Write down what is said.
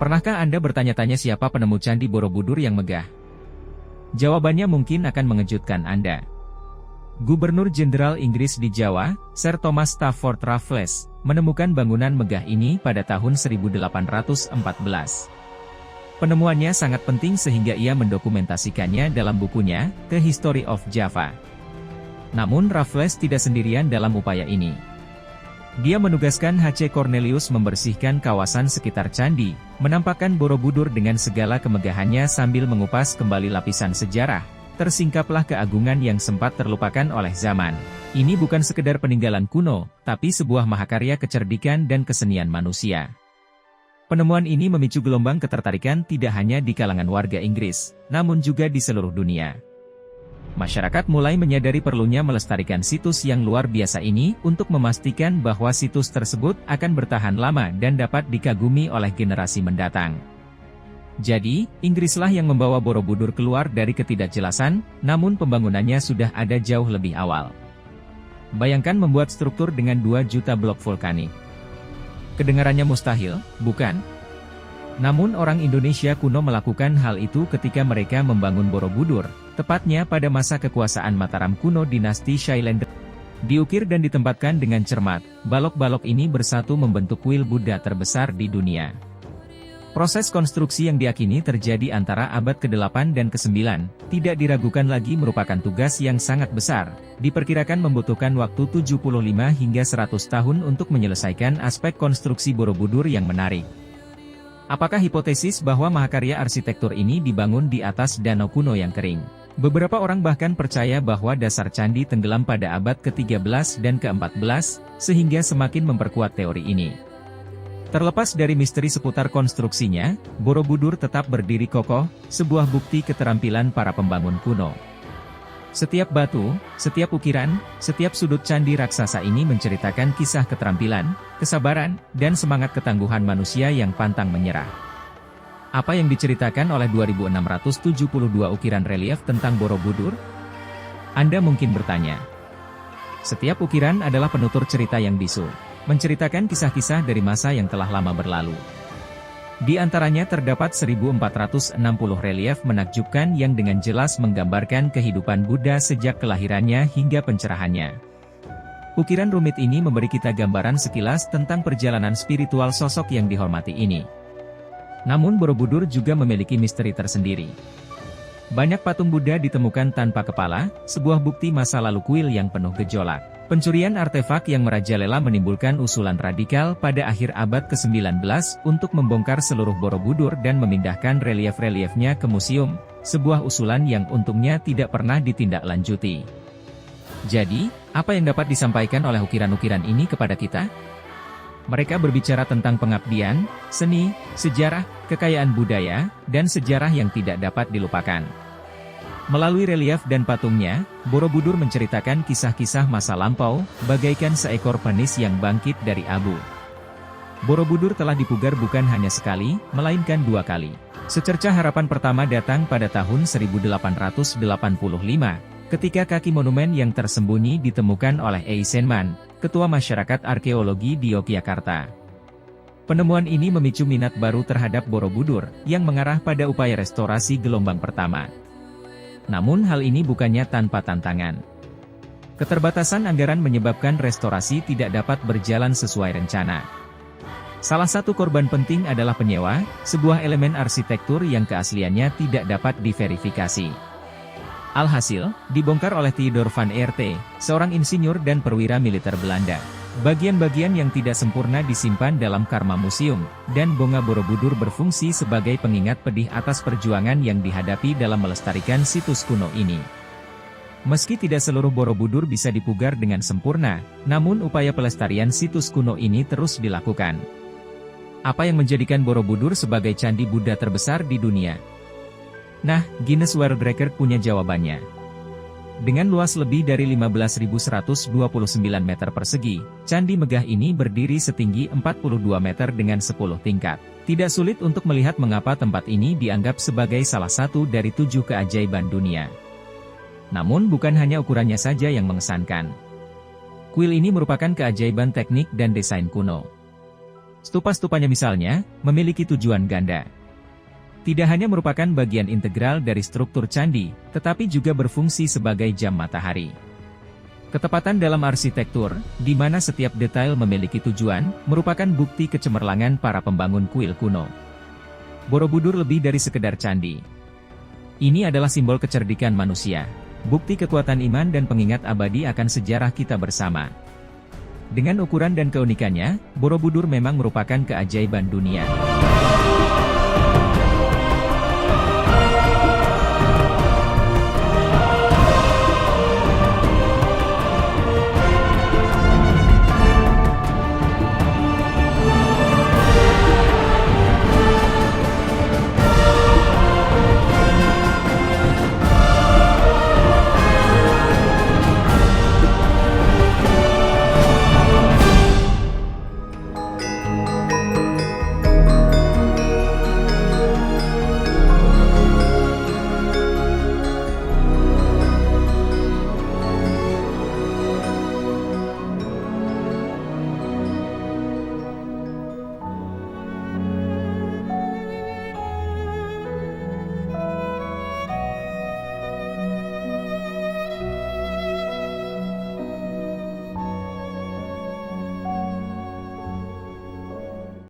Pernahkah Anda bertanya-tanya siapa penemu Candi Borobudur yang megah? Jawabannya mungkin akan mengejutkan Anda. Gubernur Jenderal Inggris di Jawa, Sir Thomas Stafford Raffles, menemukan bangunan megah ini pada tahun 1814. Penemuannya sangat penting sehingga ia mendokumentasikannya dalam bukunya, The History of Java. Namun Raffles tidak sendirian dalam upaya ini. Dia menugaskan H.C. Cornelius membersihkan kawasan sekitar candi, menampakkan Borobudur dengan segala kemegahannya sambil mengupas kembali lapisan sejarah. Tersingkaplah keagungan yang sempat terlupakan oleh zaman. Ini bukan sekedar peninggalan kuno, tapi sebuah mahakarya kecerdikan dan kesenian manusia. Penemuan ini memicu gelombang ketertarikan tidak hanya di kalangan warga Inggris, namun juga di seluruh dunia. Masyarakat mulai menyadari perlunya melestarikan situs yang luar biasa ini untuk memastikan bahwa situs tersebut akan bertahan lama dan dapat dikagumi oleh generasi mendatang. Jadi, Inggrislah yang membawa Borobudur keluar dari ketidakjelasan, namun pembangunannya sudah ada jauh lebih awal. Bayangkan membuat struktur dengan 2 juta blok vulkanik. Kedengarannya mustahil, bukan? Namun orang Indonesia kuno melakukan hal itu ketika mereka membangun Borobudur, tepatnya pada masa kekuasaan Mataram kuno dinasti Syailendra. Diukir dan ditempatkan dengan cermat, balok-balok ini bersatu membentuk kuil Buddha terbesar di dunia. Proses konstruksi yang diyakini terjadi antara abad ke-8 dan ke-9, tidak diragukan lagi merupakan tugas yang sangat besar, diperkirakan membutuhkan waktu 75 hingga 100 tahun untuk menyelesaikan aspek konstruksi Borobudur yang menarik. Apakah hipotesis bahwa mahakarya arsitektur ini dibangun di atas danau kuno yang kering? Beberapa orang bahkan percaya bahwa dasar candi tenggelam pada abad ke-13 dan ke-14, sehingga semakin memperkuat teori ini. Terlepas dari misteri seputar konstruksinya, Borobudur tetap berdiri kokoh, sebuah bukti keterampilan para pembangun kuno. Setiap batu, setiap ukiran, setiap sudut candi raksasa ini menceritakan kisah keterampilan, kesabaran, dan semangat ketangguhan manusia yang pantang menyerah. Apa yang diceritakan oleh 2672 ukiran relief tentang Borobudur? Anda mungkin bertanya. Setiap ukiran adalah penutur cerita yang bisu, menceritakan kisah-kisah dari masa yang telah lama berlalu. Di antaranya terdapat 1460 relief menakjubkan yang dengan jelas menggambarkan kehidupan Buddha sejak kelahirannya hingga pencerahannya. Ukiran rumit ini memberi kita gambaran sekilas tentang perjalanan spiritual sosok yang dihormati ini. Namun Borobudur juga memiliki misteri tersendiri. Banyak patung Buddha ditemukan tanpa kepala, sebuah bukti masa lalu kuil yang penuh gejolak. Pencurian artefak yang merajalela menimbulkan usulan radikal pada akhir abad ke-19 untuk membongkar seluruh Borobudur dan memindahkan relief-reliefnya ke museum, sebuah usulan yang untungnya tidak pernah ditindaklanjuti. Jadi, apa yang dapat disampaikan oleh ukiran-ukiran ini kepada kita? Mereka berbicara tentang pengabdian, seni, sejarah, kekayaan budaya, dan sejarah yang tidak dapat dilupakan. Melalui relief dan patungnya, Borobudur menceritakan kisah-kisah masa lampau, bagaikan seekor penis yang bangkit dari abu. Borobudur telah dipugar bukan hanya sekali, melainkan 2 kali. Secercah harapan pertama datang pada tahun 1885, ketika kaki monumen yang tersembunyi ditemukan oleh Eisenman, Ketua Masyarakat Arkeologi di Yogyakarta. Penemuan ini memicu minat baru terhadap Borobudur, yang mengarah pada upaya restorasi gelombang pertama. Namun hal ini bukannya tanpa tantangan. Keterbatasan anggaran menyebabkan restorasi tidak dapat berjalan sesuai rencana. Salah satu korban penting adalah penyewa, sebuah elemen arsitektur yang keasliannya tidak dapat diverifikasi. Alhasil, dibongkar oleh Theodor van Aerte, seorang insinyur dan perwira militer Belanda. Bagian-bagian yang tidak sempurna disimpan dalam Karma Museum, dan Bonga Borobudur berfungsi sebagai pengingat pedih atas perjuangan yang dihadapi dalam melestarikan situs kuno ini. Meski tidak seluruh Borobudur bisa dipugar dengan sempurna, namun upaya pelestarian situs kuno ini terus dilakukan. Apa yang menjadikan Borobudur sebagai candi Buddha terbesar di dunia? Nah, Guinness World Record punya jawabannya. Dengan luas lebih dari 15.129 meter persegi, candi megah ini berdiri setinggi 42 meter dengan 10 tingkat. Tidak sulit untuk melihat mengapa tempat ini dianggap sebagai salah satu dari 7 keajaiban dunia. Namun bukan hanya ukurannya saja yang mengesankan. Kuil ini merupakan keajaiban teknik dan desain kuno. Stupa-stupanya misalnya, memiliki tujuan ganda. Tidak hanya merupakan bagian integral dari struktur candi, tetapi juga berfungsi sebagai jam matahari. Ketepatan dalam arsitektur, di mana setiap detail memiliki tujuan, merupakan bukti kecemerlangan para pembangun kuil kuno. Borobudur lebih dari sekedar candi. Ini adalah simbol kecerdikan manusia, bukti kekuatan iman dan pengingat abadi akan sejarah kita bersama. Dengan ukuran dan keunikannya, Borobudur memang merupakan keajaiban dunia.